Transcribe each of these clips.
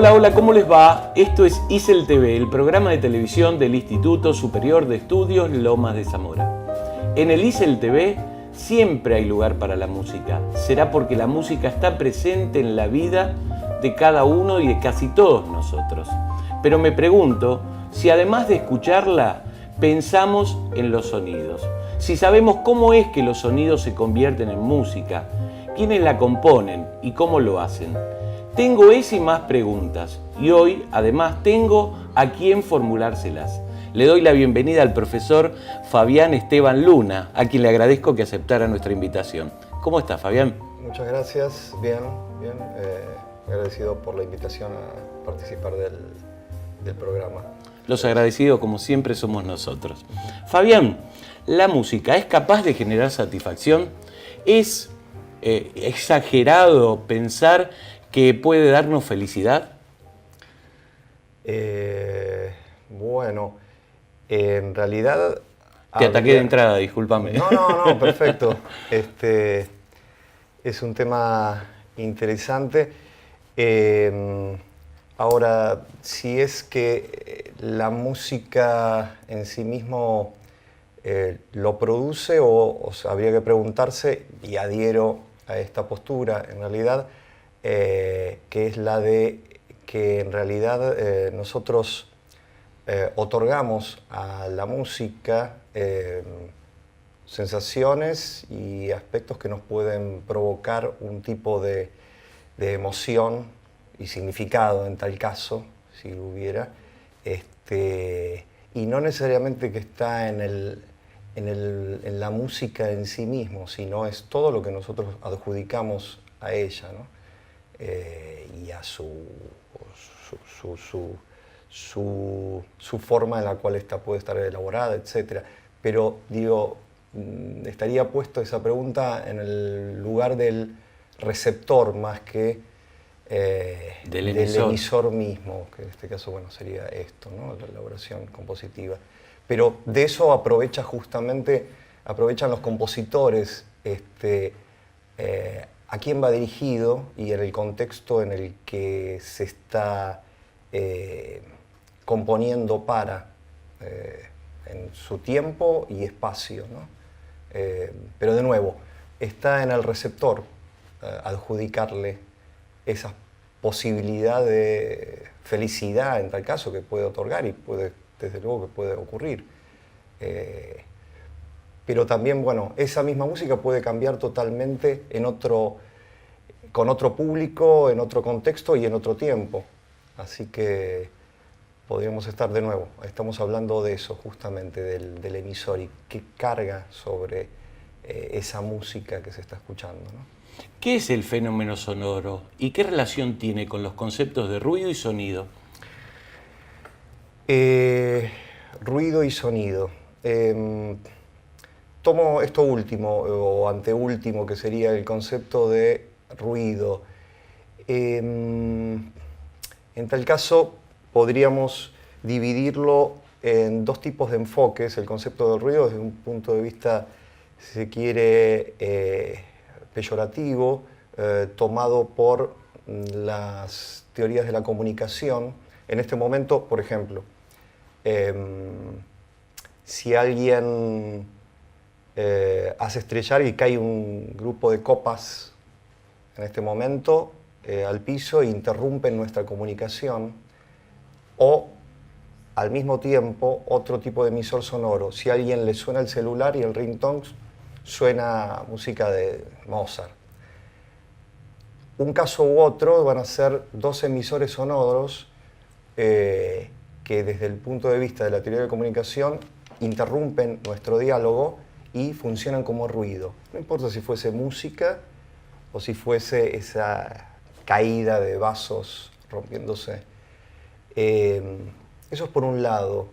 Hola, hola, ¿cómo les va? Esto es ISEL TV, el programa de televisión del Instituto Superior de Estudios Lomas de Zamora. En el ISEL TV siempre hay lugar para la música. Será porque la música está presente en la vida de cada uno y de casi todos nosotros. Pero me pregunto si además de escucharla, pensamos en los sonidos. Si sabemos cómo es que los sonidos se convierten en música, quiénes la componen y cómo lo hacen. Tengo esa y más preguntas y hoy además tengo a quién formulárselas. Le doy la bienvenida al profesor Fabián Esteban Luna, a quien le agradezco que aceptara nuestra invitación. ¿Cómo está, Fabián? Muchas gracias, bien. Agradecido por la invitación a participar del programa. Los agradecidos, como siempre, somos nosotros. Fabián, ¿la música es capaz de generar satisfacción? ¿Es exagerado pensar que puede darnos felicidad? Bueno, en realidad... Te ataqué de entrada, discúlpame. No, perfecto. Es un tema interesante. Ahora, si es que la música en sí mismo lo produce o habría que preguntarse, y adhiero a esta postura en realidad, que es la de que en realidad nosotros otorgamos a la música sensaciones y aspectos que nos pueden provocar un tipo de emoción y significado en tal caso, si lo hubiera, y no necesariamente que está en la música en sí mismo, sino es todo lo que nosotros adjudicamos a ella, ¿no? Y a su forma en la cual esta puede estar elaborada, etc. Pero digo, estaría puesto esa pregunta en el lugar del receptor más que del emisor mismo, que en este caso bueno, sería esto, ¿no? La elaboración compositiva. Pero de eso aprovechan los compositores a quién va dirigido y en el contexto en el que se está componiendo en su tiempo y espacio, ¿no? Pero de nuevo, está en el receptor adjudicarle esa posibilidad de felicidad en tal caso que puede otorgar y desde luego que puede ocurrir. Pero también, bueno, esa misma música puede cambiar totalmente con otro público, en otro contexto y en otro tiempo. Así que podríamos estar de nuevo, estamos hablando de eso justamente, del emisor y qué carga sobre esa música que se está escuchando, ¿no? ¿Qué es el fenómeno sonoro y qué relación tiene con los conceptos de ruido y sonido? Ruido y sonido. Tomo esto último o anteúltimo, que sería el concepto de ruido. En tal caso, podríamos dividirlo en dos tipos de enfoques. El concepto del ruido desde un punto de vista, si se quiere, peyorativo, tomado por las teorías de la comunicación. En este momento, por ejemplo, si alguien hace estrellar y cae un grupo de copas en este momento al piso e interrumpen nuestra comunicación, o al mismo tiempo otro tipo de emisor sonoro, si a alguien le suena el celular y el ringtone suena música de Mozart. Un caso u otro van a ser dos emisores sonoros que desde el punto de vista de la teoría de la comunicación interrumpen nuestro diálogo y funcionan como ruido. No importa si fuese música o si fuese esa caída de vasos rompiéndose. Eso es por un lado.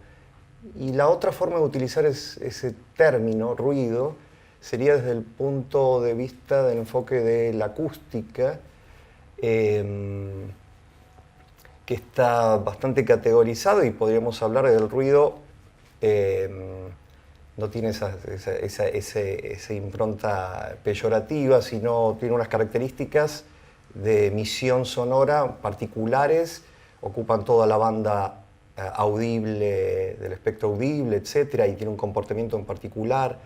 Y la otra forma de utilizar ese término, ruido, sería desde el punto de vista del enfoque de la acústica, que está bastante categorizado, y podríamos hablar del ruido, no tiene esa impronta peyorativa, sino tiene unas características de emisión sonora particulares ocupan toda la banda audible, del espectro audible, etcétera, y tiene un comportamiento en particular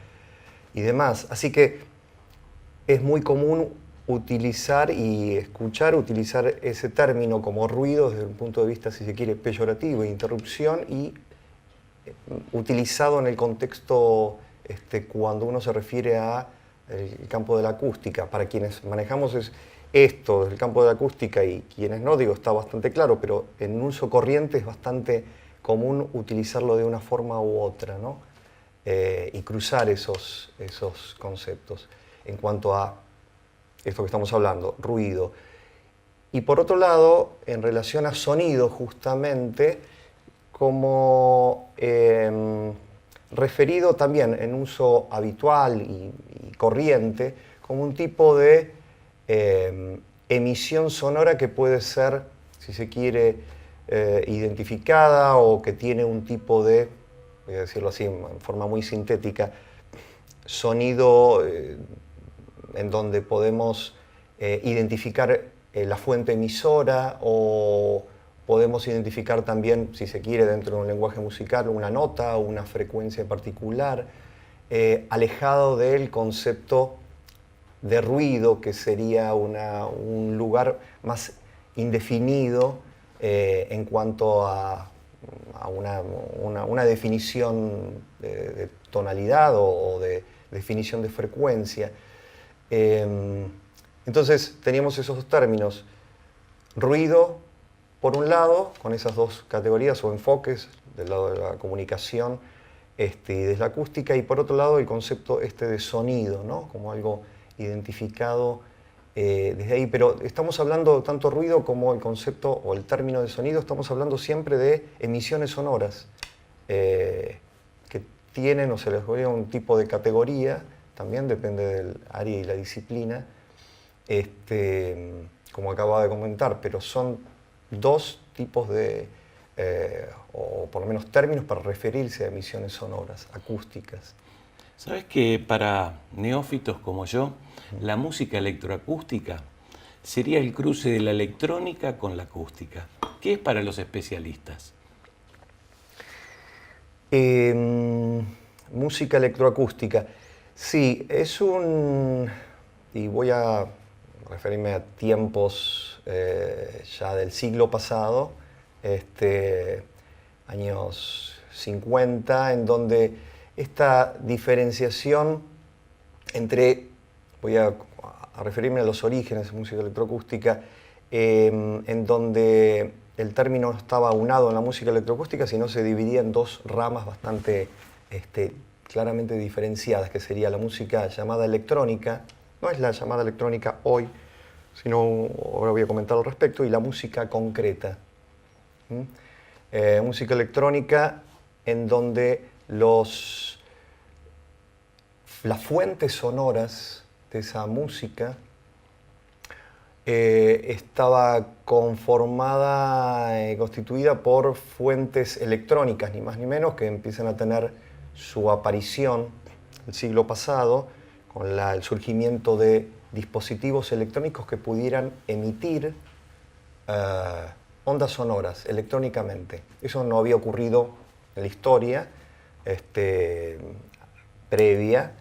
y demás. Así que es muy común utilizar utilizar ese término como ruido desde un punto de vista, si se quiere, peyorativo, interrupción, y utilizado en el contexto cuando uno se refiere a el campo de la acústica. Para quienes manejamos esto del campo de la acústica y quienes no, digo, está bastante claro, pero en uso corriente es bastante común utilizarlo de una forma u otra, ¿no? Y cruzar esos conceptos en cuanto a esto que estamos hablando, ruido. Y por otro lado, en relación a sonido, justamente, como referido también en uso habitual y corriente, como un tipo de emisión sonora que puede ser, si se quiere, identificada, o que tiene un tipo de, voy a decirlo así en forma muy sintética, sonido en donde podemos identificar la fuente emisora, o podemos identificar también, si se quiere, dentro de un lenguaje musical, una nota o una frecuencia particular, alejado del concepto de ruido, que sería un lugar más indefinido en cuanto a una definición de tonalidad o de definición de frecuencia. Entonces teníamos esos dos términos: ruido, por un lado, con esas dos categorías o enfoques, del lado de la comunicación y de la acústica, y por otro lado el concepto de sonido, ¿no? Como algo identificado desde ahí. Pero estamos hablando tanto ruido como el concepto o el término de sonido, estamos hablando siempre de emisiones sonoras que tienen o se les da un tipo de categoría, también depende del área y la disciplina, como acababa de comentar, pero son dos tipos de, o por lo menos términos para referirse a emisiones sonoras, acústicas. ¿Sabes que para neófitos como yo, la música electroacústica sería el cruce de la electrónica con la acústica? ¿Qué es para los especialistas? Música electroacústica. Sí, y voy a referirme a tiempos ya del siglo pasado, años 50, en donde esta diferenciación entre, voy a referirme a los orígenes de música electroacústica, en donde el término no estaba aunado en la música electroacústica, sino se dividía en dos ramas bastante claramente diferenciadas, que sería la música llamada electrónica, no es la llamada electrónica hoy, sino ahora voy a comentar al respecto, y la música concreta. Música electrónica en donde las fuentes sonoras de esa música estaba conformada, constituida por fuentes electrónicas, ni más ni menos, que empiezan a tener su aparición el siglo pasado con el surgimiento de dispositivos electrónicos que pudieran emitir ondas sonoras electrónicamente. Eso no había ocurrido en la historia previa.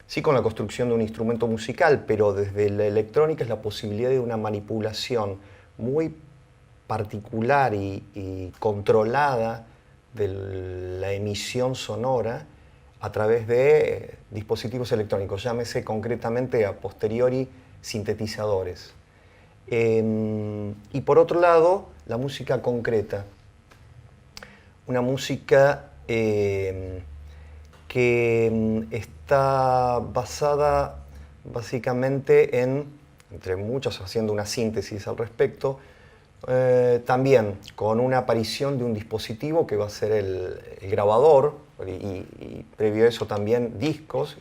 Sí, con la construcción de un instrumento musical, pero desde la electrónica es la posibilidad de una manipulación muy particular y controlada de la emisión sonora a través de dispositivos electrónicos, llámese concretamente a posteriori sintetizadores. Y por otro lado, la música concreta, una música que está basada básicamente entre muchos, haciendo una síntesis al respecto, también con una aparición de un dispositivo que va a ser el grabador, y previo a eso también discos,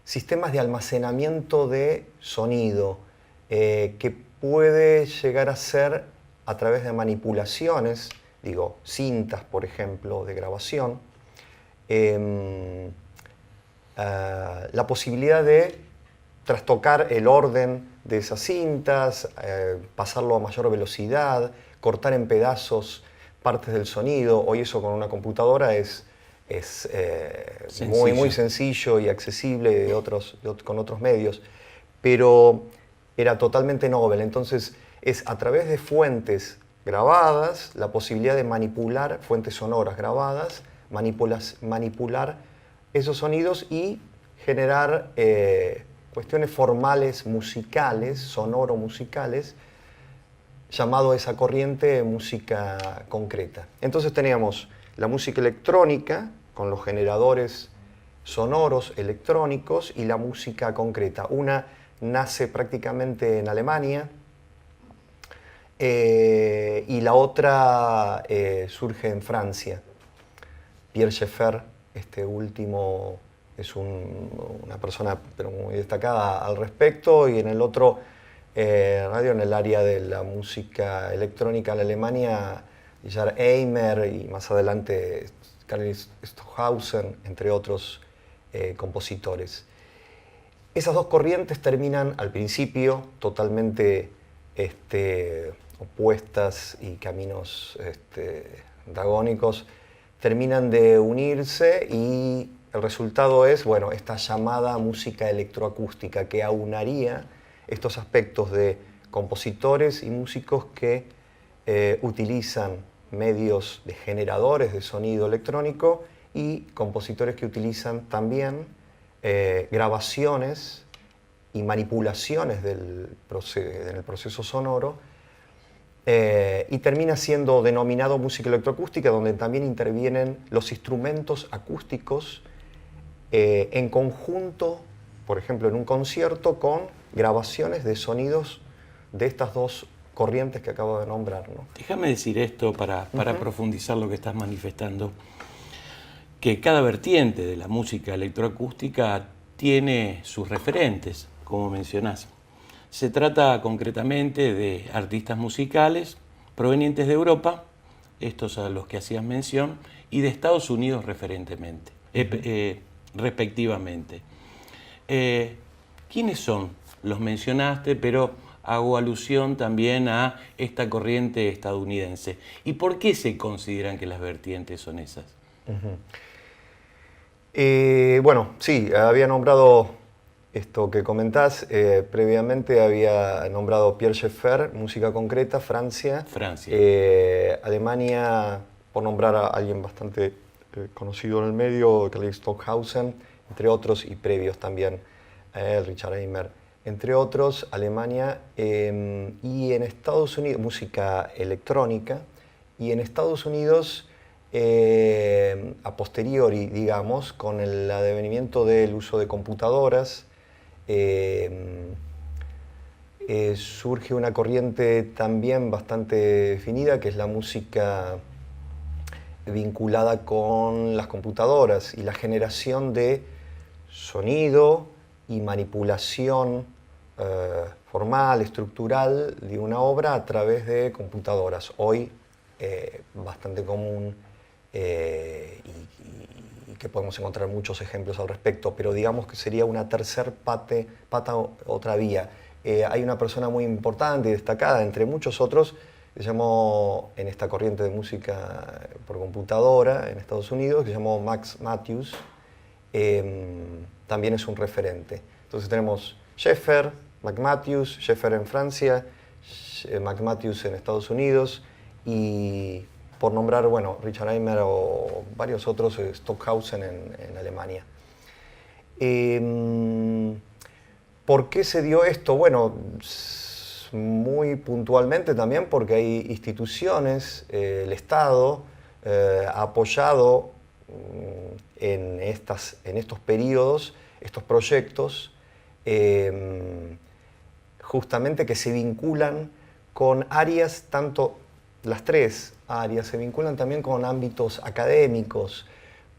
sistemas de almacenamiento de sonido, que puede llegar a ser a través de manipulaciones, cintas, por ejemplo, de grabación, la posibilidad de trastocar el orden de esas cintas, pasarlo a mayor velocidad, cortar en pedazos partes del sonido. Hoy eso con una computadora es muy sencillo y accesible con otros medios, pero era totalmente novel. Entonces es a través de fuentes grabadas, la posibilidad de manipular fuentes sonoras grabadas, manipular esos sonidos y generar cuestiones formales musicales, sonoro-musicales, llamado esa corriente música concreta. Entonces teníamos la música electrónica con los generadores sonoros electrónicos y la música concreta. Una nace prácticamente en Alemania y la otra surge en Francia. Pierre Schaeffer, este último, es una persona pero muy destacada al respecto, y en el otro radio, en el área de la música electrónica en Alemania, Richard Eimer y más adelante Karl Stockhausen, entre otros compositores. Esas dos corrientes terminan al principio totalmente opuestas y caminos antagónicos, terminan de unirse y el resultado es, bueno, esta llamada música electroacústica que aunaría estos aspectos de compositores y músicos que utilizan medios de generadores de sonido electrónico y compositores que utilizan también grabaciones y manipulaciones en el proceso sonoro, y termina siendo denominado música electroacústica, donde también intervienen los instrumentos acústicos en conjunto, por ejemplo en un concierto, con grabaciones de sonidos de estas dos corrientes que acabo de nombrar, ¿no? Déjame decir esto para profundizar lo que estás manifestando, que cada vertiente de la música electroacústica tiene sus referentes, como mencionás. Se trata concretamente de artistas musicales provenientes de Europa, estos a los que hacías mención, y de Estados Unidos respectivamente. ¿Quiénes son? Los mencionaste, pero hago alusión también a esta corriente estadounidense. ¿Y por qué se consideran que las vertientes son esas? Bueno, sí, había nombrado esto que comentás. Previamente había nombrado Pierre Schaeffer, música concreta, Francia. Alemania, por nombrar a alguien bastante conocido en el medio, Karl Stockhausen, entre otros, y previos también, Richard Eimer, entre otros, Alemania, y en Estados Unidos, música electrónica, y en Estados Unidos, a posteriori, digamos, con el advenimiento del uso de computadoras, surge una corriente también bastante definida, que es la música vinculada con las computadoras y la generación de sonido y manipulación formal, estructural de una obra a través de computadoras. Hoy bastante común, y que podemos encontrar muchos ejemplos al respecto, pero digamos que sería una tercer pata, otra vía. Hay una persona muy importante y destacada, entre muchos otros, que se llamó, en esta corriente de música por computadora en Estados Unidos, que se llamó Max Matthews. También es un referente. Entonces tenemos Schaeffer, Matthews, Schaeffer en Francia, Matthews en Estados Unidos, y por nombrar, bueno, Richard Eimer o varios otros, Stockhausen en Alemania. ¿Por qué se dio esto? Bueno, muy puntualmente también porque hay instituciones, el Estado ha apoyado en estos periodos, estos proyectos, justamente que se vinculan con áreas, tanto las tres áreas se vinculan también con ámbitos académicos,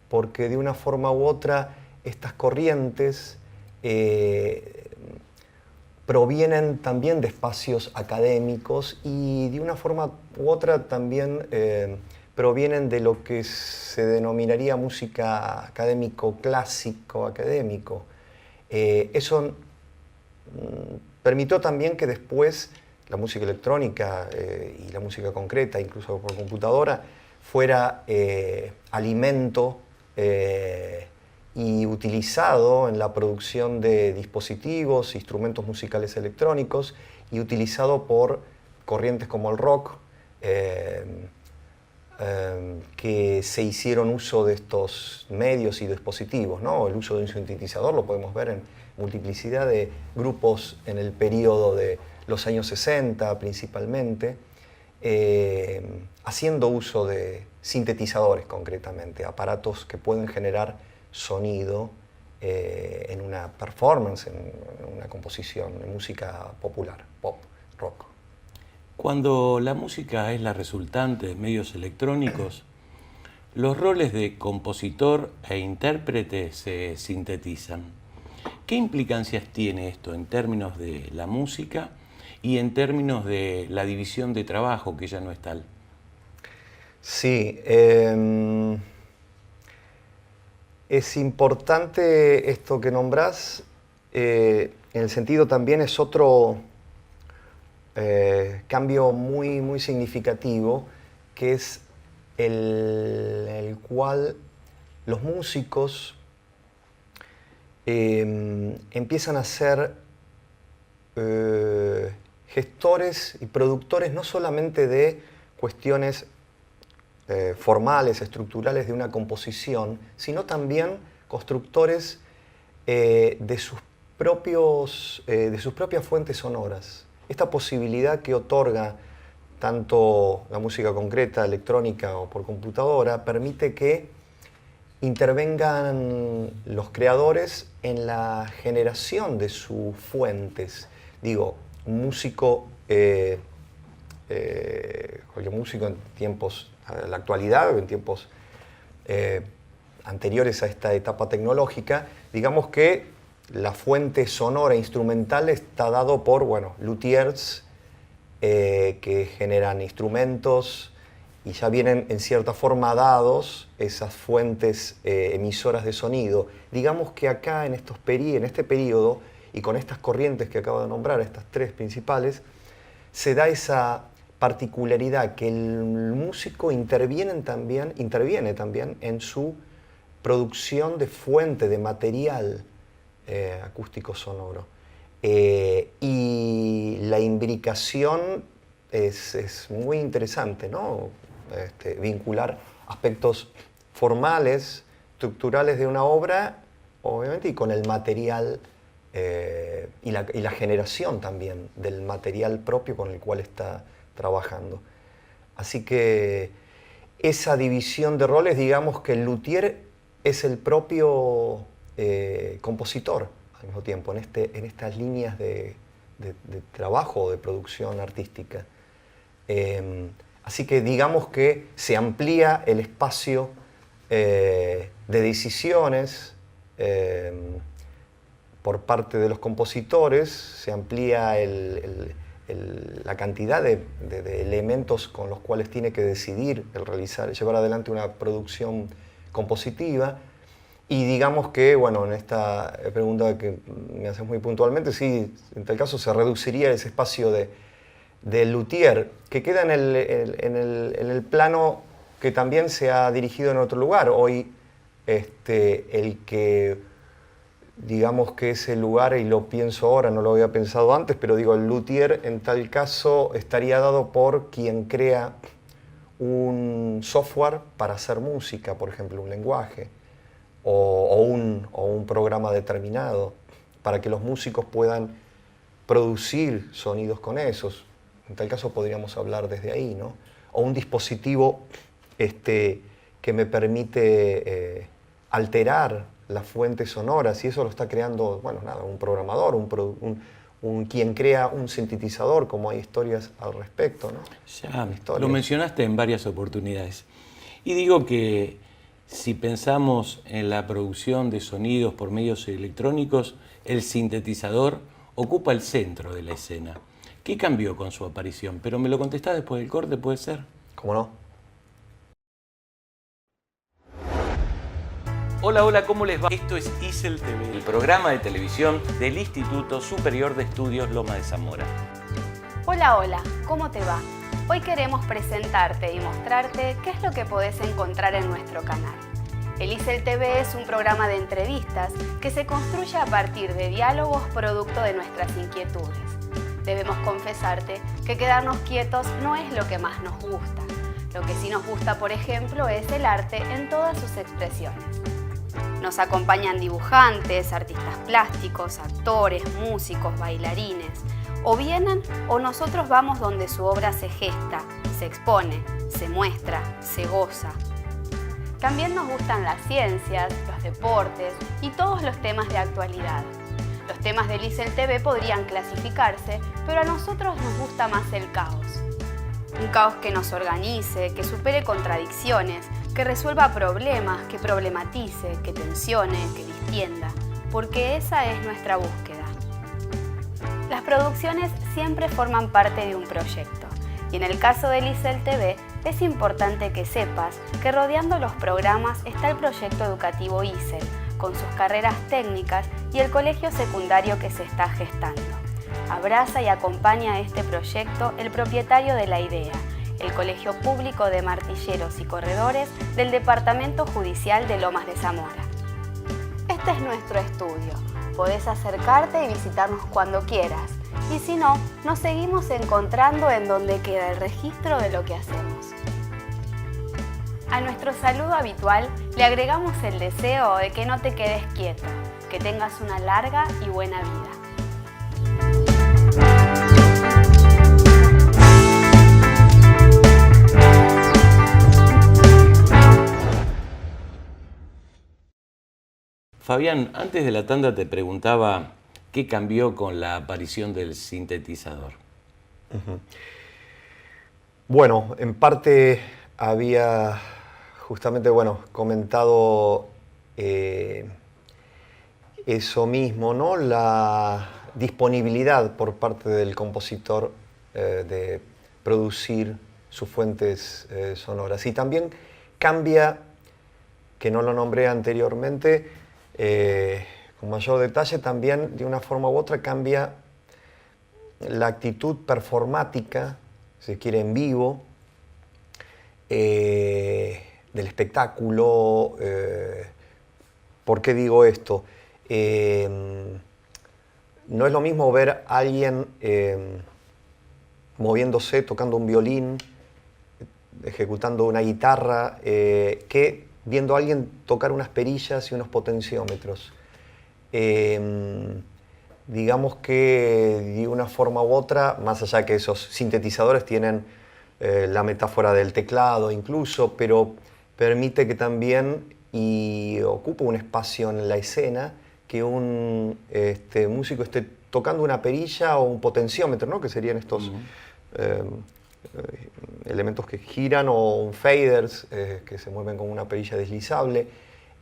porque de una forma u otra estas corrientes provienen también de espacios académicos y de una forma u otra también provienen de lo que se denominaría música académico, clásico académico. Eso permitió también que después la música electrónica y la música concreta, incluso por computadora, fuera alimento y utilizado en la producción de dispositivos, instrumentos musicales electrónicos, y utilizado por corrientes como el rock, que se hicieron uso de estos medios y dispositivos, ¿no? El uso de un sintetizador lo podemos ver en multiplicidad de grupos en el periodo de los años 60 principalmente, haciendo uso de sintetizadores concretamente, aparatos que pueden generar sonido en una performance, en una composición, en música popular, pop, rock. Cuando la música es la resultante de medios electrónicos, los roles de compositor e intérprete se sintetizan. ¿Qué implicancias tiene esto en términos de la música y en términos de la división de trabajo, que ya no es tal? Sí, es importante esto que nombrás, en el sentido también es otro cambio muy significativo, que es el cual los músicos empiezan a ser gestores y productores no solamente de cuestiones formales, estructurales de una composición, sino también constructores de sus propias fuentes sonoras. Esta posibilidad que otorga tanto la música concreta, electrónica o por computadora, permite que intervengan los creadores en la generación de sus fuentes. Digo, un músico, cualquier músico en tiempos, en la actualidad, en tiempos anteriores a esta etapa tecnológica, digamos que la fuente sonora instrumental está dado por, bueno, luthiers que generan instrumentos y ya vienen en cierta forma dados esas fuentes emisoras de sonido. Digamos que acá en este periodo y con estas corrientes que acabo de nombrar, estas tres principales, se da esa particularidad que el músico interviene también en su producción de fuente, de material acústico sonoro. Y la imbricación es muy interesante, ¿no? Vincular aspectos formales, estructurales de una obra, obviamente, y con el material y la generación también del material propio con el cual está trabajando. Así que esa división de roles, digamos que el luthier es el propio compositor al mismo tiempo, en estas líneas de trabajo, de producción artística. Así que digamos que se amplía el espacio de decisiones por parte de los compositores, se amplía la cantidad de elementos con los cuales tiene que decidir llevar adelante una producción compositiva. Y digamos que, bueno, en esta pregunta que me haces muy puntualmente, sí, en tal caso se reduciría ese espacio del luthier, que queda en el plano que también se ha dirigido en otro lugar. Hoy el que, digamos que ese lugar, y lo pienso ahora, no lo había pensado antes, pero digo, el luthier en tal caso estaría dado por quien crea un software para hacer música, por ejemplo, un lenguaje, o un programa determinado, para que los músicos puedan producir sonidos con esos. En tal caso podríamos hablar desde ahí, ¿no? O un dispositivo que me permite alterar las fuentes sonoras, y eso lo está creando, bueno, nada, un programador, quien crea un sintetizador, como hay historias al respecto, ¿no? Ya, lo mencionaste en varias oportunidades. Y digo que si pensamos en la producción de sonidos por medios electrónicos, el sintetizador ocupa el centro de la escena. ¿Qué cambió con su aparición? Pero me lo contestás después del corte, ¿puede ser? ¿Cómo no? Hola, hola, ¿cómo les va? Esto es ISEL TV, el programa de televisión del Instituto Superior de Estudios Lomas de Zamora. Hola, hola, ¿cómo te va? Hoy queremos presentarte y mostrarte qué es lo que podés encontrar en nuestro canal. El ISEL TV es un programa de entrevistas que se construye a partir de diálogos producto de nuestras inquietudes. Debemos confesarte que quedarnos quietos no es lo que más nos gusta. Lo que sí nos gusta, por ejemplo, es el arte en todas sus expresiones. Nos acompañan dibujantes, artistas plásticos, actores, músicos, bailarines. O vienen o nosotros vamos donde su obra se gesta, se expone, se muestra, se goza. También nos gustan las ciencias, los deportes y todos los temas de actualidad. Los temas del ISEL TV podrían clasificarse, pero a nosotros nos gusta más el caos. Un caos que nos organice, que supere contradicciones, que resuelva problemas, que problematice, que tensione, que distienda, porque esa es nuestra búsqueda. Las producciones siempre forman parte de un proyecto, y en el caso del ISEL TV es importante que sepas que rodeando los programas está el proyecto educativo ISEL, con sus carreras técnicas y el colegio secundario que se está gestando. Abraza y acompaña a este proyecto el propietario de la idea, el Colegio Público de Martilleros y Corredores del Departamento Judicial de Lomas de Zamora. Este es nuestro estudio. Podés acercarte y visitarnos cuando quieras. Y si no, nos seguimos encontrando en donde queda el registro de lo que hacemos. A nuestro saludo habitual le agregamos el deseo de que no te quedes quieto, que tengas una larga y buena vida. Fabián, antes de la tanda te preguntaba qué cambió con la aparición del sintetizador. Bueno, en parte había justamente, comentado eso mismo, ¿no? La disponibilidad por parte del compositor de producir sus fuentes sonoras. Y también cambia, que no lo nombré anteriormente, con mayor detalle, también de una forma u otra cambia la actitud performática, si se quiere, en vivo, del espectáculo. ¿Por qué digo esto? No es lo mismo ver a alguien moviéndose, tocando un violín, ejecutando una guitarra, que viendo a alguien tocar unas perillas y unos potenciómetros. Digamos que de una forma u otra, más allá que esos sintetizadores tienen la metáfora del teclado incluso, pero permite que también, y ocupa un espacio en la escena, que un músico esté tocando una perilla o un potenciómetro, ¿no? Que serían estos elementos que giran, o un faders que se mueven con una perilla deslizable.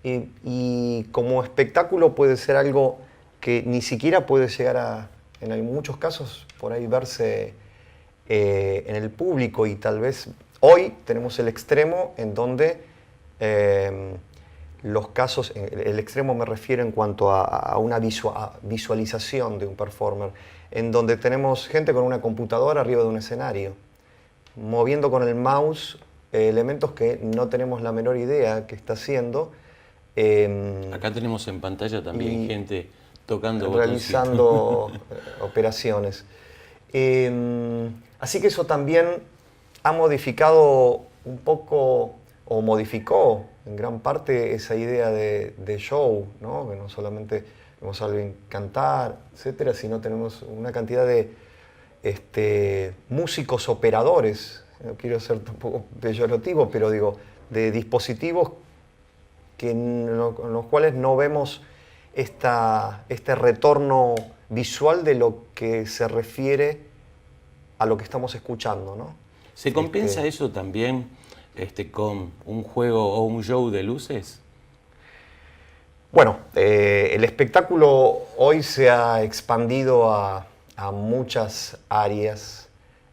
Y como espectáculo puede ser algo que ni siquiera puede llegar a, en muchos casos, por ahí verse en el público. Y tal vez hoy tenemos el extremo en donde los casos, el extremo me refiero en cuanto a una visualización de un performer, en donde tenemos gente con una computadora arriba de un escenario, moviendo con el mouse elementos que no tenemos la menor idea que está haciendo. Acá tenemos en pantalla también gente tocando realizando operaciones. Así que eso también ha modificado un poco, o modificó en gran parte, esa idea de show, ¿no? Que no solamente vemos a alguien cantar, etcétera, sino tenemos una cantidad de músicos operadores, no quiero ser tampoco peyorativo, pero digo, de dispositivos en los cuales no vemos este retorno visual de lo que se refiere a lo que estamos escuchando, ¿no? ¿Se compensa eso también con un juego o un show de luces? Bueno, el espectáculo hoy se ha expandido a muchas áreas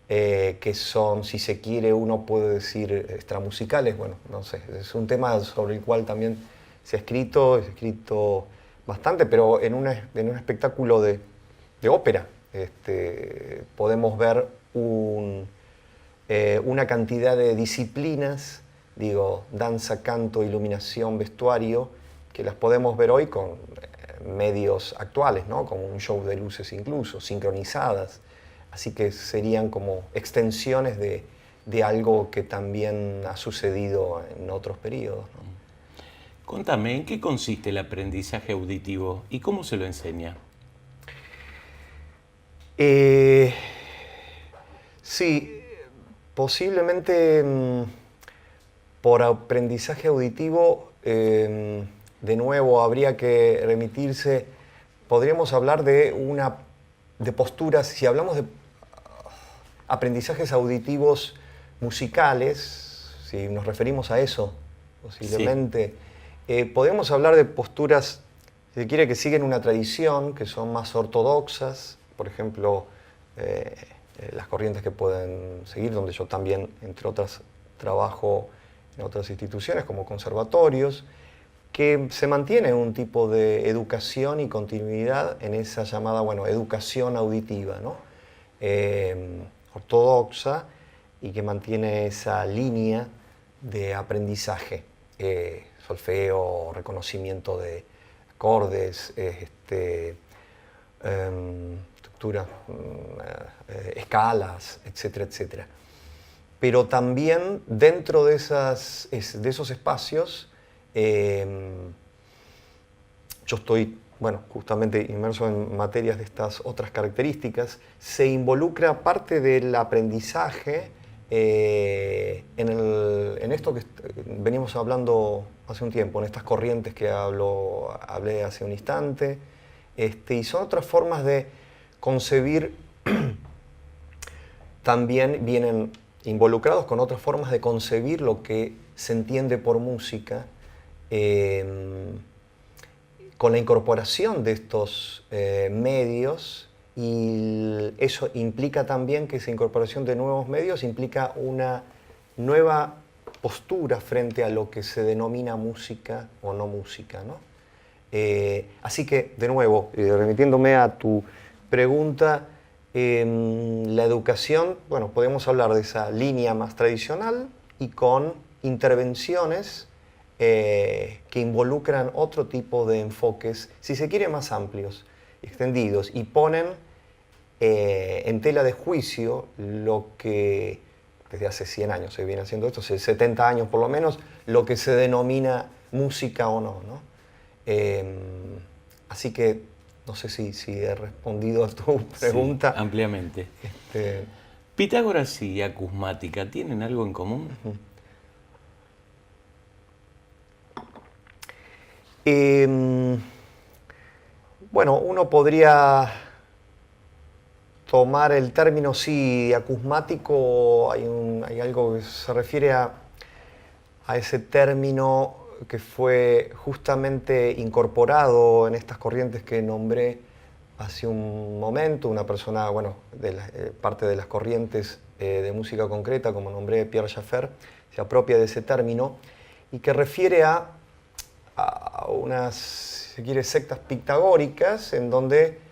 que son, si se quiere, uno puede decir extramusicales. Bueno, no sé, es un tema sobre el cual también se ha escrito bastante, pero en un espectáculo de ópera. Podemos ver una cantidad de disciplinas, digo, danza, canto, iluminación, vestuario, que las podemos ver hoy con medios actuales, ¿no? Como un show de luces incluso, sincronizadas. Así que serían como extensiones de algo que también ha sucedido en otros periodos, ¿no? Contame, ¿en qué consiste el aprendizaje auditivo y cómo se lo enseña? Sí, posiblemente por aprendizaje auditivo, de nuevo habría que remitirse, podríamos hablar de posturas, si hablamos de aprendizajes auditivos musicales, si nos referimos a eso, posiblemente, podemos hablar de posturas, si se quiere, que siguen una tradición, que son más ortodoxas, por ejemplo, las corrientes que pueden seguir, donde yo también, entre otras, trabajo en otras instituciones como conservatorios, que se mantiene un tipo de educación y continuidad en esa llamada, educación auditiva, ¿no? Ortodoxa, y que mantiene esa línea de aprendizaje, solfeo, reconocimiento de acordes, estructuras, escalas, etcétera, etcétera. Pero también dentro de esos espacios, yo estoy, justamente inmerso en materias de estas otras características, se involucra parte del aprendizaje en esto que venimos hablando hace un tiempo, en estas corrientes que hablé hace un instante, y son otras formas de concebir, también vienen involucrados con otras formas de concebir lo que se entiende por música, con la incorporación de estos medios, y eso implica también que esa incorporación de nuevos medios implica una nueva postura frente a lo que se denomina música o no música, ¿no? Así que, de nuevo, remitiéndome a tu pregunta, la educación, podemos hablar de esa línea más tradicional y con intervenciones que involucran otro tipo de enfoques, si se quiere, más amplios, extendidos, y ponen en tela de juicio lo que desde hace 100 años se viene haciendo esto, hace 70 años por lo menos, lo que se denomina música o no, ¿no? Así que no sé si he respondido a tu pregunta. Sí, ampliamente. ¿Pitágoras y acusmática tienen algo en común? Uno podría tomar el término, sí, acusmático. Hay algo que se refiere a ese término que fue justamente incorporado en estas corrientes que nombré hace un momento. Una persona, parte de las corrientes de música concreta, como nombré, Pierre Schaeffer, se apropia de ese término y que refiere a unas, si se quiere, sectas pitagóricas en donde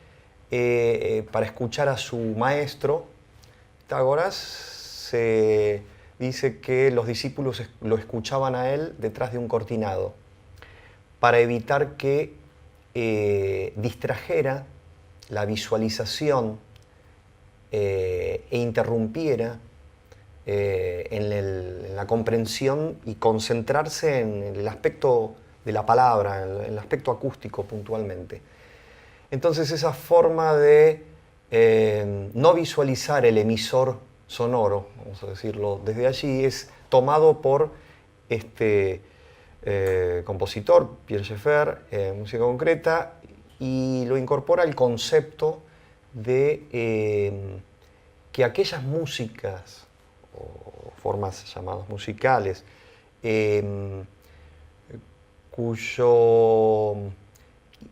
para escuchar a su maestro, Pitágoras, se dice que los discípulos lo escuchaban a él detrás de un cortinado para evitar que distrajera la visualización e interrumpiera en la comprensión y concentrarse en el aspecto de la palabra, en el aspecto acústico puntualmente. Entonces esa forma de no visualizar el emisor sonoro, vamos a decirlo desde allí, es tomado por este compositor, Pierre Schaeffer, música concreta, y lo incorpora el concepto de que aquellas músicas o formas llamadas musicales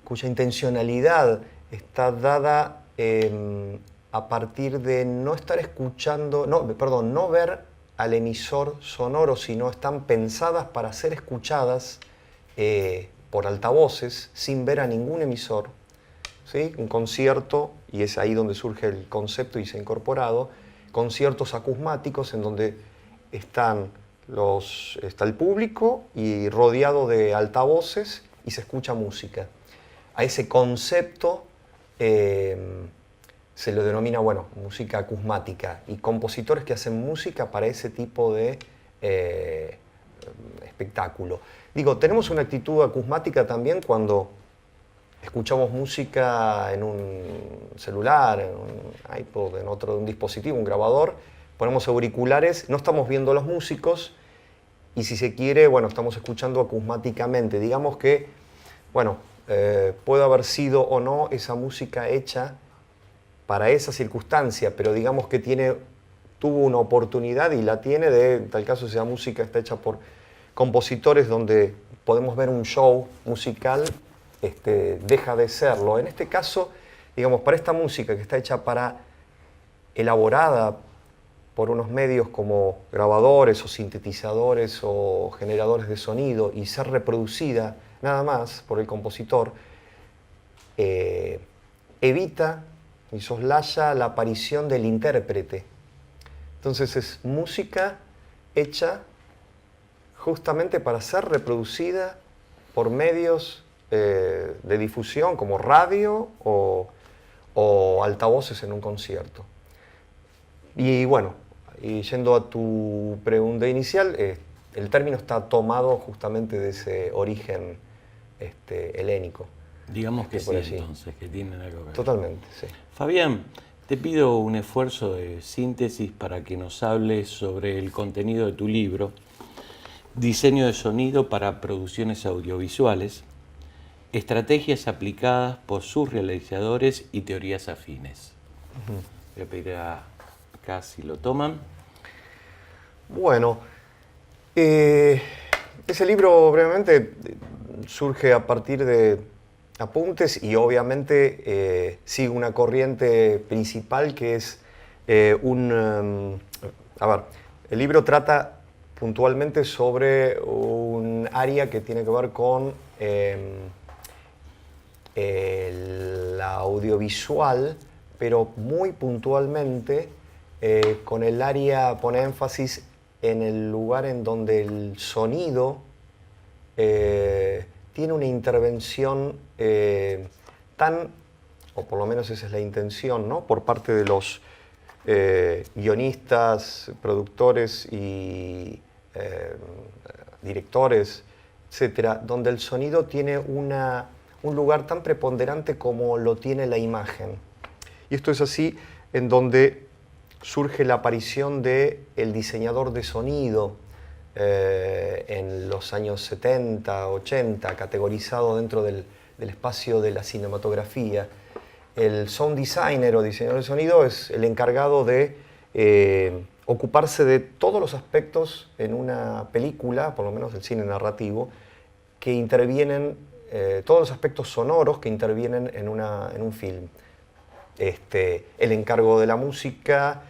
cuya intencionalidad está dada a partir de no estar escuchando, no ver al emisor sonoro, sino están pensadas para ser escuchadas por altavoces sin ver a ningún emisor, ¿sí? Un concierto, y es ahí donde surge el concepto y se ha incorporado, conciertos acusmáticos en donde está el público y rodeado de altavoces y se escucha música. A ese concepto se le denomina, bueno, música acusmática, y compositores que hacen música para ese tipo de espectáculo. Digo, tenemos una actitud acusmática también cuando escuchamos música en un celular, en un iPod, en un dispositivo, un grabador, ponemos auriculares, no estamos viendo a los músicos y si se quiere, bueno, estamos escuchando acusmáticamente. Digamos que, bueno, puede haber sido o no esa música hecha para esa circunstancia, pero digamos que tuvo una oportunidad y la tiene en tal caso esa música está hecha por compositores donde podemos ver un show musical, deja de serlo. En este caso, digamos, para esta música que está hecha elaborada por unos medios como grabadores o sintetizadores o generadores de sonido y ser reproducida nada más por el compositor, evita y soslaya la aparición del intérprete. Entonces es música hecha justamente para ser reproducida por medios de difusión como radio o altavoces en un concierto. Y bueno, y yendo a tu pregunta inicial, el término está tomado justamente de ese origen helénico. Digamos que sí, allí. entonces, que tienen algo que ver. Totalmente, sí. Fabián, te pido un esfuerzo de síntesis para que nos hables sobre el contenido de tu libro, Diseño de sonido para producciones audiovisuales, estrategias aplicadas por sus realizadores y teorías afines. Voy a pedir acá si lo toman. Bueno, ese libro brevemente surge a partir de apuntes y obviamente sigue una corriente principal que es el libro trata puntualmente sobre un área que tiene que ver con el audiovisual, pero muy puntualmente con el área, pone énfasis en el lugar en donde el sonido tiene una intervención o por lo menos esa es la intención, ¿no?, por parte de los guionistas, productores y directores, etcétera, donde el sonido tiene un lugar tan preponderante como lo tiene la imagen. Y esto es así en donde surge la aparición del diseñador de sonido en los años 70, 80, categorizado dentro del espacio de la cinematografía. El sound designer o diseñador de sonido es el encargado de ocuparse de todos los aspectos en una película, por lo menos el cine narrativo, que intervienen, todos los aspectos sonoros que intervienen en un film. El encargo de la música,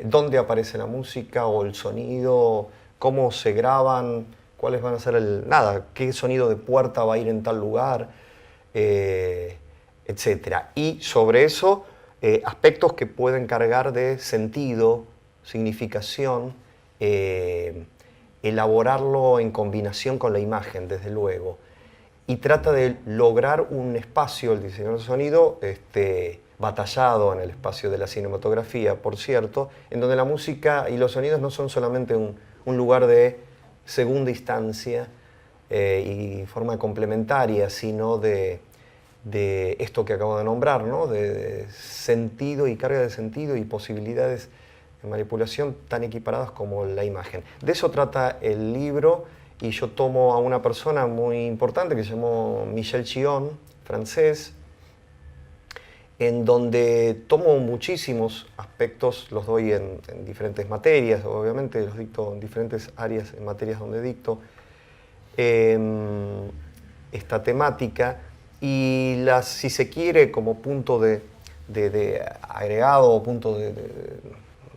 dónde aparece la música o el sonido, cómo se graban, cuáles van a ser qué sonido de puerta va a ir en tal lugar, etc. Y sobre eso, aspectos que pueden cargar de sentido, significación, elaborarlo en combinación con la imagen, desde luego. Y trata de lograr un espacio, el diseñador de sonido, batallado en el espacio de la cinematografía, por cierto, en donde la música y los sonidos no son solamente un lugar de segunda instancia y forma complementaria, sino de esto que acabo de nombrar, ¿no?, de sentido y carga de sentido y posibilidades de manipulación tan equiparadas como la imagen. De eso trata el libro y yo tomo a una persona muy importante que se llamó Michel Chion, francés, en donde tomo muchísimos aspectos, los doy en diferentes materias, obviamente los dicto en diferentes áreas, en materias donde dicto esta temática, y si se quiere, como punto de agregado o punto de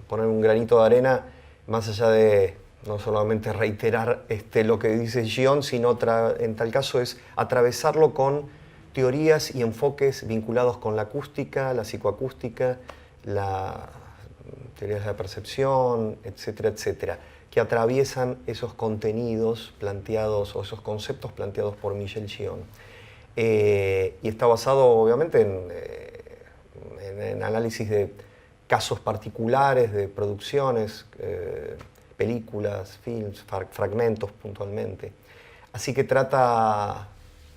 poner un granito de arena, más allá de no solamente reiterar lo que dice Gion, sino en tal caso es atravesarlo con teorías y enfoques vinculados con la acústica, la psicoacústica, la teorías de la percepción, etcétera, etcétera, que atraviesan esos contenidos planteados o esos conceptos planteados por Michel Gion. Y está basado obviamente en análisis de casos particulares, de producciones, películas, films, fragmentos puntualmente. Así que trata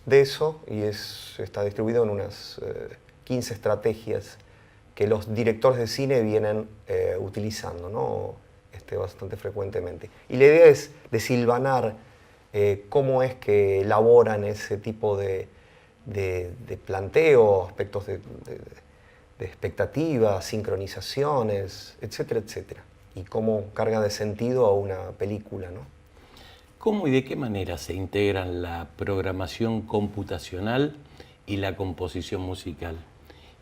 de eso y está distribuido en unas 15 estrategias que los directores de cine vienen utilizando, ¿no? Bastante frecuentemente. Y la idea es desilvanar cómo es que elaboran ese tipo de planteo, aspectos de expectativas, sincronizaciones, etcétera, etcétera. Y cómo carga de sentido a una película, ¿no? ¿Cómo y de qué manera se integran la programación computacional y la composición musical?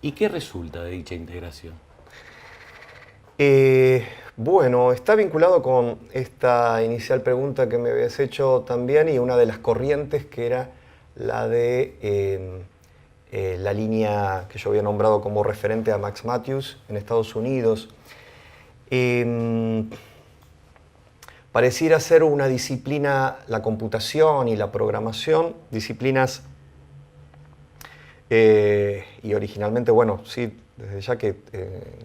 ¿Y qué resulta de dicha integración? Bueno, está vinculado con esta inicial pregunta que me habías hecho también y una de las corrientes que era la de la línea que yo había nombrado como referente a Max Matthews en Estados Unidos. Pareciera ser una disciplina, la computación y la programación, disciplinas y originalmente, bueno, sí, desde ya que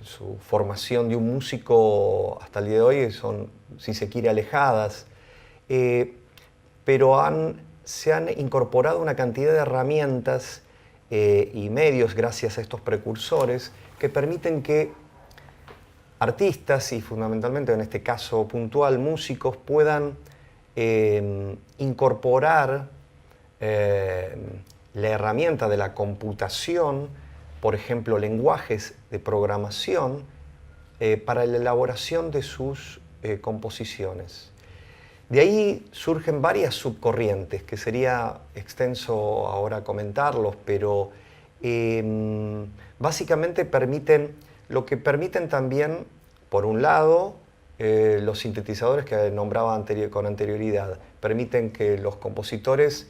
su formación de un músico hasta el día de hoy son, si se quiere, alejadas, pero se han incorporado una cantidad de herramientas y medios gracias a estos precursores que permiten que artistas y fundamentalmente en este caso puntual músicos puedan incorporar la herramienta de la computación, por ejemplo lenguajes de programación para la elaboración de sus composiciones. De ahí surgen varias subcorrientes, que sería extenso ahora comentarlos, pero básicamente lo que permiten también, por un lado, los sintetizadores que nombraba con anterioridad, permiten que los compositores,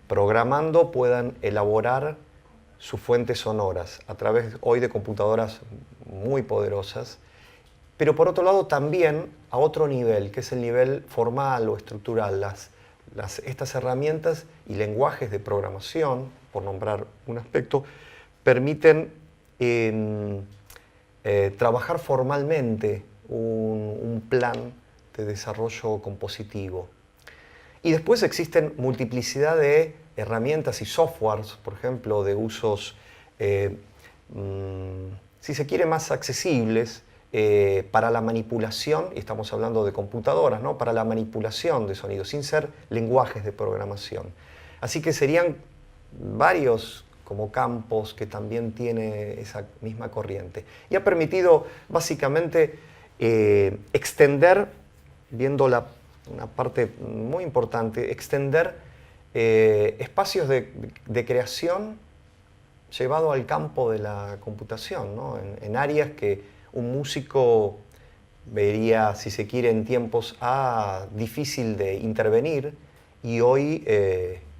programando, puedan elaborar sus fuentes sonoras a través hoy de computadoras muy poderosas, pero por otro lado también a otro nivel, que es el nivel formal o estructural. Estas herramientas y lenguajes de programación, por nombrar un aspecto, permiten trabajar formalmente un plan de desarrollo compositivo. Y después existen multiplicidad de herramientas y softwares, por ejemplo, de usos, si se quiere, más accesibles para la manipulación, y estamos hablando de computadoras, ¿no? Para la manipulación de sonidos, sin ser lenguajes de programación. Así que serían varios como campos que también tiene esa misma corriente. Y ha permitido básicamente extender, viendo una parte muy importante, extender espacios de creación llevado al campo de la computación, ¿no? En áreas que un músico vería, si se quiere, en tiempos difícil de intervenir y hoy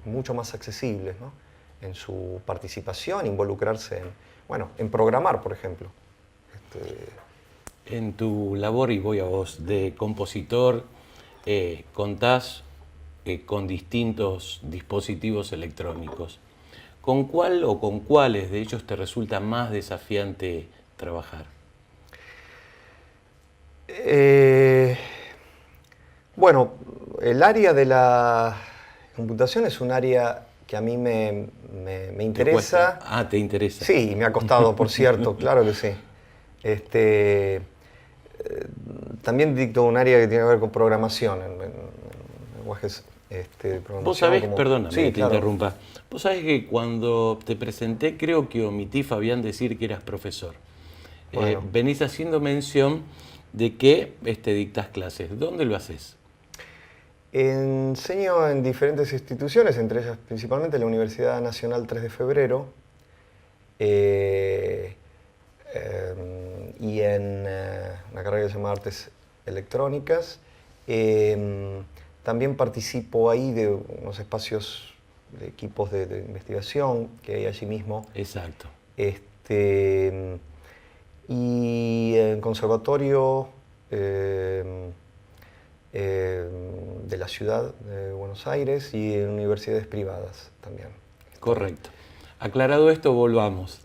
mucho más accesibles, ¿no? En su participación, involucrarse en programar, por ejemplo. En tu labor, y voy a vos, de compositor, contás con distintos dispositivos electrónicos. ¿Con cuál o con cuáles de ellos te resulta más desafiante trabajar? Bueno, el área de la computación es un área que a mí me interesa. ¿Te interesa? Sí, me ha costado, por cierto, claro que sí. También dicto un área que tiene que ver con programación, en lenguajes de programación. Vos sabés, perdóname sí, que te claro. interrumpa, vos sabés que cuando te presenté creo que omití, Fabián, decir que eras profesor. Bueno. Venís haciendo mención de que dictás clases. ¿Dónde lo haces? Enseño en diferentes instituciones, entre ellas principalmente la Universidad Nacional 3 de Febrero y en una carrera que se llama Artes Electrónicas También participo ahí de unos espacios de equipos de investigación que hay allí mismo. Exacto. Y el conservatorio de la ciudad de Buenos Aires y en universidades privadas también. Correcto. Aclarado esto, volvamos.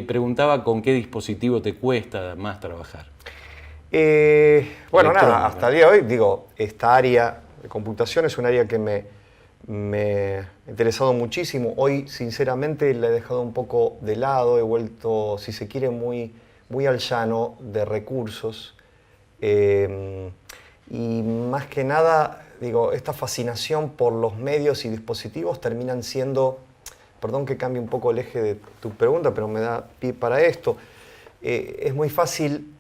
Preguntaba con qué dispositivo te cuesta más trabajar. Bueno, nada, hasta el día de hoy, digo, esta área de computación es un área que me ha interesado muchísimo. Hoy, sinceramente, la he dejado un poco de lado, he vuelto, si se quiere, muy al llano de recursos. Y más que nada, digo, esta fascinación por los medios y dispositivos terminan siendo, perdón que cambie un poco el eje de tu pregunta, pero me da pie para esto. Es muy fácil,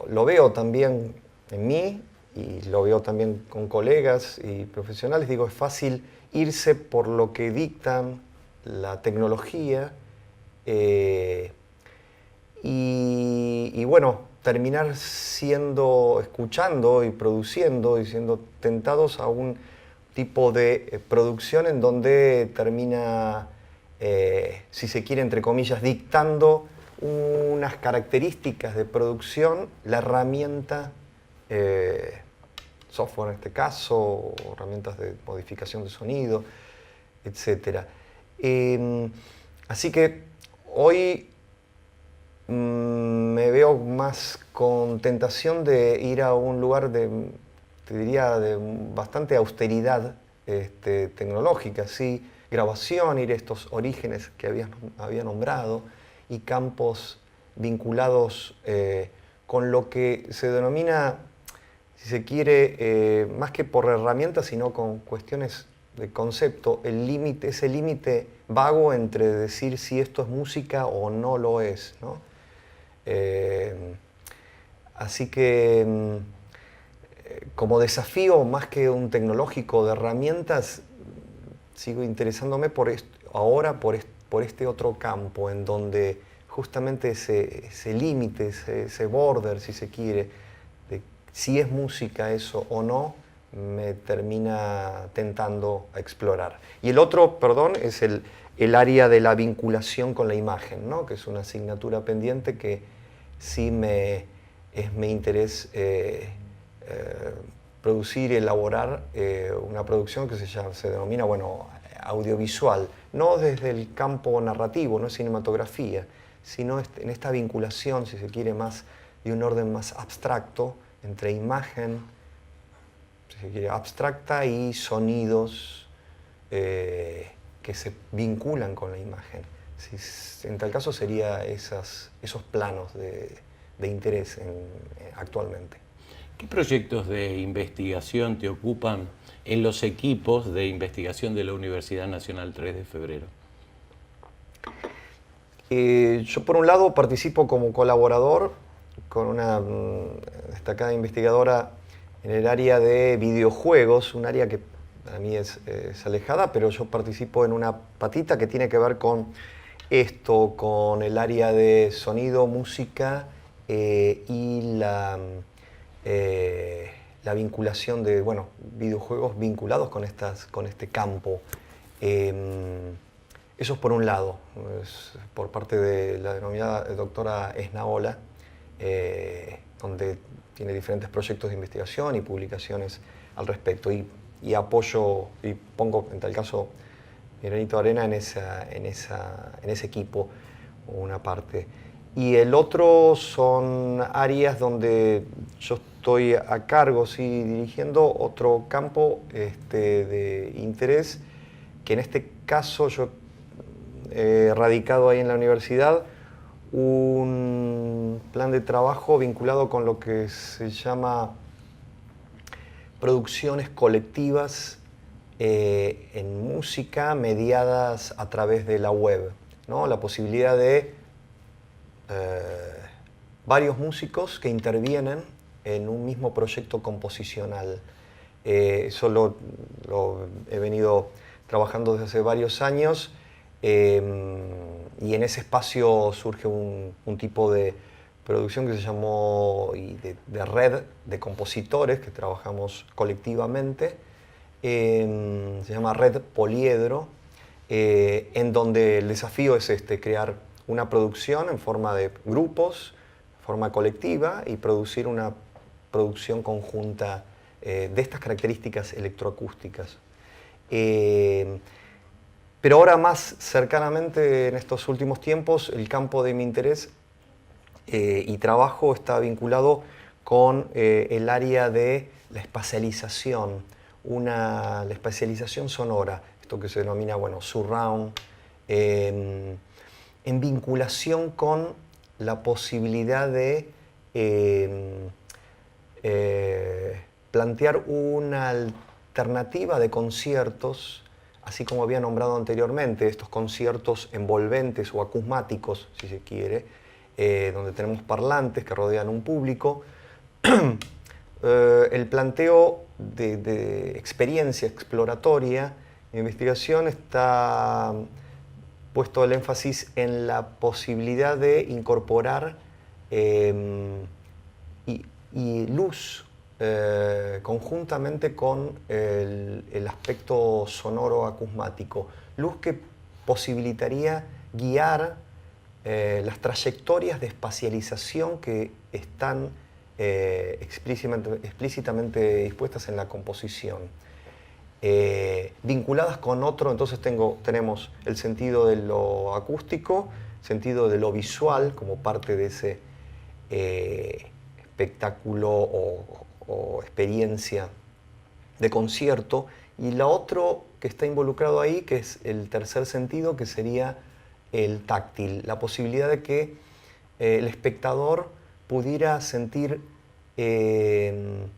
lo veo también en mí y lo veo también con colegas y profesionales, digo, es fácil irse por lo que dictan la tecnología y bueno, terminar escuchando y produciendo y siendo tentados a un tipo de producción en donde termina, si se quiere, entre comillas, dictando unas características de producción, la herramienta, software en este caso, o herramientas de modificación de sonido, etc. Así que hoy me veo más con tentación de ir a un lugar te diría, de bastante austeridad tecnológica, ¿sí? Grabación, ir a estos orígenes que había nombrado y campos vinculados con lo que se denomina, si se quiere, más que por herramientas, sino con cuestiones de concepto, ese límite vago entre decir si esto es música o no lo es, ¿no? Así que como desafío más que un tecnológico de herramientas, sigo interesándome ahora por este otro campo en donde justamente ese límite, ese border, si se quiere, de si es música eso o no, me termina tentando a explorar. Y el otro, perdón, es el área de la vinculación con la imagen, ¿no? Que es una asignatura pendiente que sí es mi interés producir y elaborar una producción que se denomina, bueno, audiovisual, no desde el campo narrativo, no es cinematografía, sino en esta vinculación, si se quiere, más de un orden más abstracto entre imagen, si se quiere, abstracta y sonidos que se vinculan con la imagen. En tal caso sería esos planos de interés actualmente. ¿Qué proyectos de investigación te ocupan en los equipos de investigación de la Universidad Nacional 3 de Febrero? Yo por un lado participo como colaborador con una destacada investigadora en el área de videojuegos, un área que para mí es alejada, pero yo participo en una patita que tiene que ver con esto, con el área de sonido, música y la vinculación de videojuegos vinculados con este campo. Eso es por un lado, es por parte de la denominada doctora Esnaola, donde tiene diferentes proyectos de investigación y publicaciones al respecto. Y apoyo y pongo, en tal caso, mi granito de arena en ese equipo, una parte. Y el otro son áreas donde yo estoy a cargo, sí, dirigiendo otro campo de interés, que en este caso yo he radicado ahí en la universidad un plan de trabajo vinculado con lo que se llama producciones colectivas en música mediadas a través de la web, ¿no? La posibilidad de varios músicos que intervienen en un mismo proyecto composicional. Eso lo he venido trabajando desde hace varios años y en ese espacio surge un tipo de producción que se llamó, y de red de compositores que trabajamos colectivamente, se llama Red Poliedro, en donde el desafío es crear una producción en forma de grupos, forma colectiva, y producir una producción conjunta de estas características electroacústicas. Pero ahora más cercanamente, en estos últimos tiempos, el campo de mi interés y trabajo está vinculado con el área de la espacialización, la espacialización sonora, esto que se denomina, bueno, surround, en vinculación con la posibilidad de plantear una alternativa de conciertos, así como había nombrado anteriormente, estos conciertos envolventes o acusmáticos, si se quiere, donde tenemos parlantes que rodean un público. El planteo de experiencia exploratoria e investigación está puesto el énfasis en la posibilidad de incorporar y luz conjuntamente con el aspecto sonoro acusmático. Luz que posibilitaría guiar las trayectorias de espacialización que están explícitamente dispuestas en la composición. Vinculadas con otro, entonces tenemos el sentido de lo acústico, sentido de lo visual como parte de ese espectáculo o experiencia de concierto, y la otro que está involucrado ahí, que es el tercer sentido, que sería el táctil, la posibilidad de que el espectador pudiera sentir en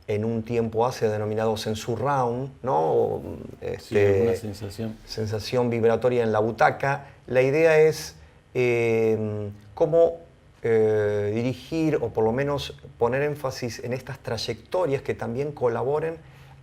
un tiempo hace denominado surround, ¿no? Sí, una sensación vibratoria en la butaca. La idea es cómo dirigir, o por lo menos poner énfasis en estas trayectorias que también colaboren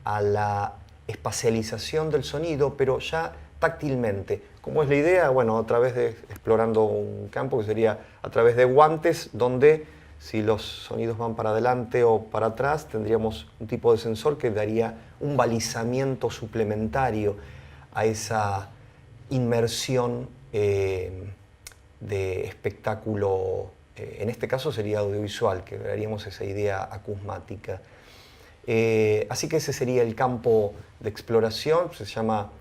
a la espacialización del sonido, pero ya táctilmente. ¿Cómo es la idea? Bueno, a través de, explorando un campo que sería a través de guantes, donde si los sonidos van para adelante o para atrás, tendríamos un tipo de sensor que daría un balizamiento suplementario a esa inmersión de espectáculo. En este caso sería audiovisual, que daríamos esa idea acusmática. Así que ese sería el campo de exploración, se llama,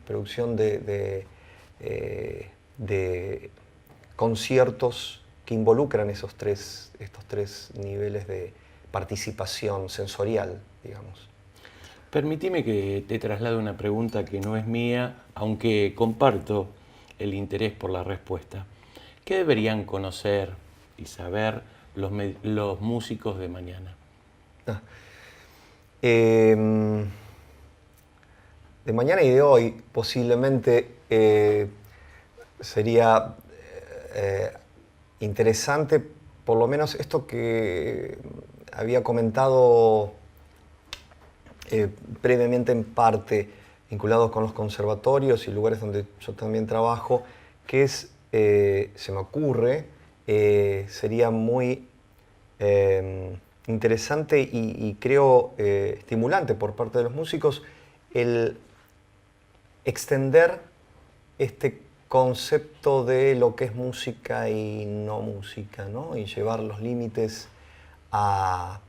producción de conciertos que involucran estos tres niveles de participación sensorial, digamos. Permitime que te traslade una pregunta que no es mía, aunque comparto el interés por la respuesta. ¿Qué deberían conocer y saber los músicos de mañana? De mañana y de hoy, posiblemente sería interesante, por lo menos esto que había comentado previamente en parte, vinculados con los conservatorios y lugares donde yo también trabajo, que es, se me ocurre, sería muy interesante y creo estimulante por parte de los músicos el extender este concepto de lo que es música y no música, ¿no? Y llevar los límites a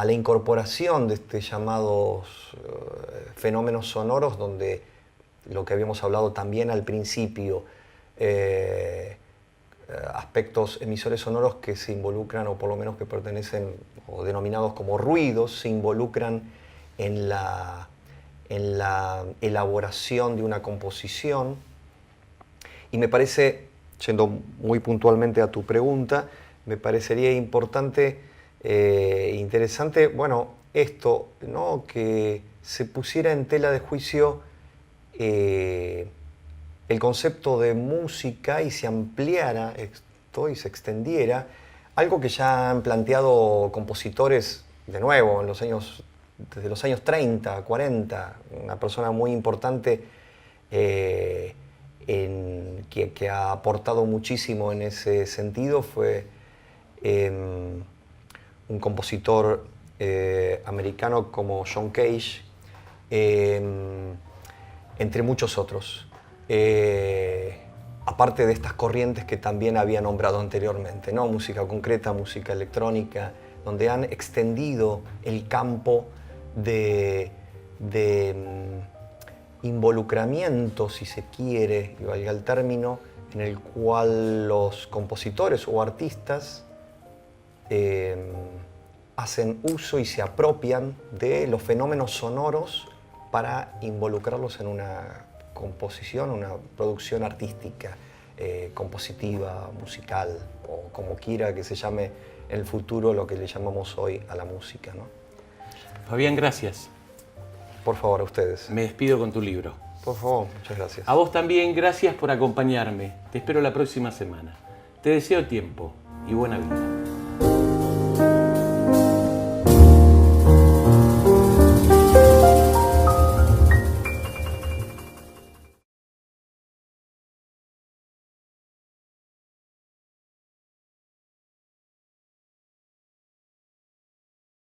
la incorporación de llamados fenómenos sonoros, donde lo que habíamos hablado también al principio, aspectos emisores sonoros que se involucran, o por lo menos que pertenecen, o denominados como ruidos, se involucran en la elaboración de una composición. Y me parece, yendo muy puntualmente a tu pregunta, me parecería importante, interesante, bueno, esto, ¿no? Que se pusiera en tela de juicio el concepto de música y se ampliara esto y se extendiera, algo que ya han planteado compositores, de nuevo, desde los años 30, 40, una persona muy importante que ha aportado muchísimo en ese sentido fue un compositor americano como John Cage, entre muchos otros. Aparte de estas corrientes que también había nombrado anteriormente, ¿no? Música concreta, música electrónica, donde han extendido el campo de involucramiento, si se quiere, y valga el término, en el cual los compositores o artistas hacen uso y se apropian de los fenómenos sonoros para involucrarlos en una composición, una producción artística, compositiva, musical, o como quiera que se llame en el futuro lo que le llamamos hoy a la música, ¿no? Fabián, gracias. Por favor, a ustedes. Me despido con tu libro. Por favor, muchas gracias. A vos también, gracias por acompañarme. Te espero la próxima semana. Te deseo tiempo y buena vida.